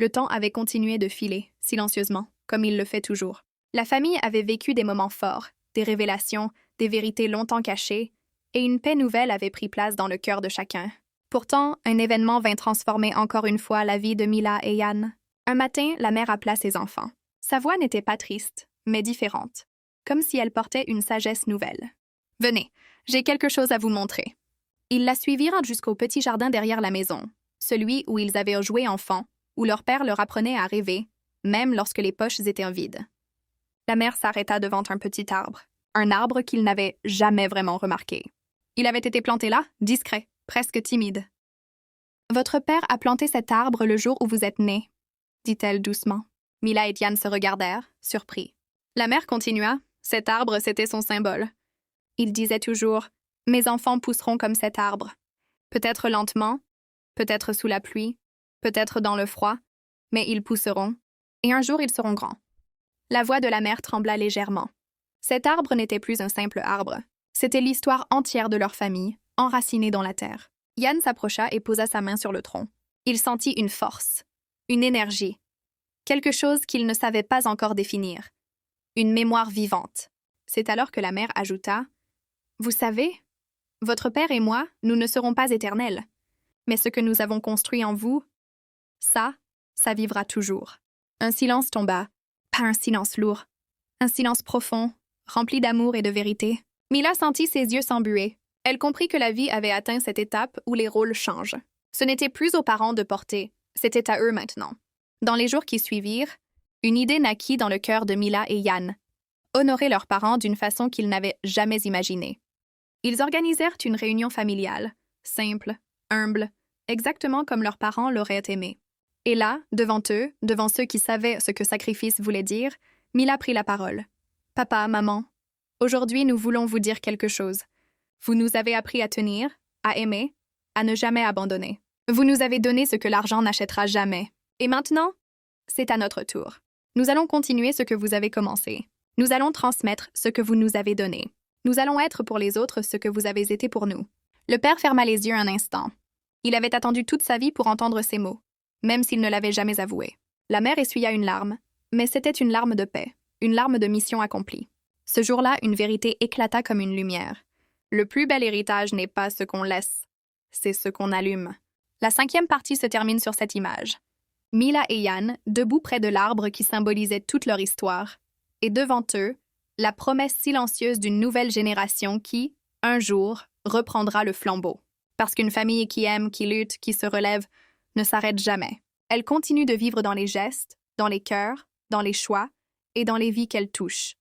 Le temps avait continué de filer, silencieusement, comme il le fait toujours. La famille avait vécu des moments forts, des révélations, des vérités longtemps cachées, et une paix nouvelle avait pris place dans le cœur de chacun. Pourtant, un événement vint transformer encore une fois la vie de Mila et Yann. Un matin, la mère appela ses enfants. Sa voix n'était pas triste, mais différente, comme si elle portait une sagesse nouvelle. « Venez, j'ai quelque chose à vous montrer. » Ils la suivirent jusqu'au petit jardin derrière la maison, celui où ils avaient joué enfants, où leur père leur apprenait à rêver, même lorsque les poches étaient vides. La mère s'arrêta devant un petit arbre, un arbre qu'ils n'avaient jamais vraiment remarqué. Il avait été planté là, discret, presque timide. « Votre père a planté cet arbre le jour où vous êtes nés, » dit-elle doucement. Mila et Yann se regardèrent, surpris. La mère continua, cet arbre, c'était son symbole. Il disait toujours, « Mes enfants pousseront comme cet arbre. » Peut-être lentement, peut-être sous la pluie, peut-être dans le froid, mais ils pousseront, et un jour ils seront grands. La voix de la mère trembla légèrement. Cet arbre n'était plus un simple arbre. C'était l'histoire entière de leur famille, enracinée dans la terre. Yann s'approcha et posa sa main sur le tronc. Il sentit une force, une énergie, quelque chose qu'il ne savait pas encore définir. Une mémoire vivante. C'est alors que la mère ajouta, « Vous savez, votre père et moi, nous ne serons pas éternels. Mais ce que nous avons construit en vous, ça vivra toujours. » Un silence tomba, pas un silence lourd, un silence profond, rempli d'amour et de vérité. Mila sentit ses yeux s'embuer. Elle comprit que la vie avait atteint cette étape où les rôles changent. Ce n'était plus aux parents de porter, c'était à eux maintenant. Dans les jours qui suivirent, une idée naquit dans le cœur de Mila et Yann, honorer leurs parents d'une façon qu'ils n'avaient jamais imaginée. Ils organisèrent une réunion familiale, simple, humble, exactement comme leurs parents l'auraient aimé. Et là, devant eux, devant ceux qui savaient ce que sacrifice voulait dire, Mila prit la parole. « Papa, maman, aujourd'hui nous voulons vous dire quelque chose. Vous nous avez appris à tenir, à aimer, à ne jamais abandonner. Vous nous avez donné ce que l'argent n'achètera jamais. Et maintenant, c'est à notre tour. Nous allons continuer ce que vous avez commencé. Nous allons transmettre ce que vous nous avez donné. Nous allons être pour les autres ce que vous avez été pour nous. » Le père ferma les yeux un instant. Il avait attendu toute sa vie pour entendre ces mots, même s'il ne l'avait jamais avoué. La mère essuya une larme, mais c'était une larme de paix, une larme de mission accomplie. Ce jour-là, une vérité éclata comme une lumière. Le plus bel héritage n'est pas ce qu'on laisse, c'est ce qu'on allume. La 5e partie se termine sur cette image. Mila et Yann, debout près de l'arbre qui symbolisait toute leur histoire, et devant eux, la promesse silencieuse d'une nouvelle génération qui, un jour, reprendra le flambeau. Parce qu'une famille qui aime, qui lutte, qui se relève, ne s'arrête jamais. Elle continue de vivre dans les gestes, dans les cœurs, dans les choix et dans les vies qu'elle touche.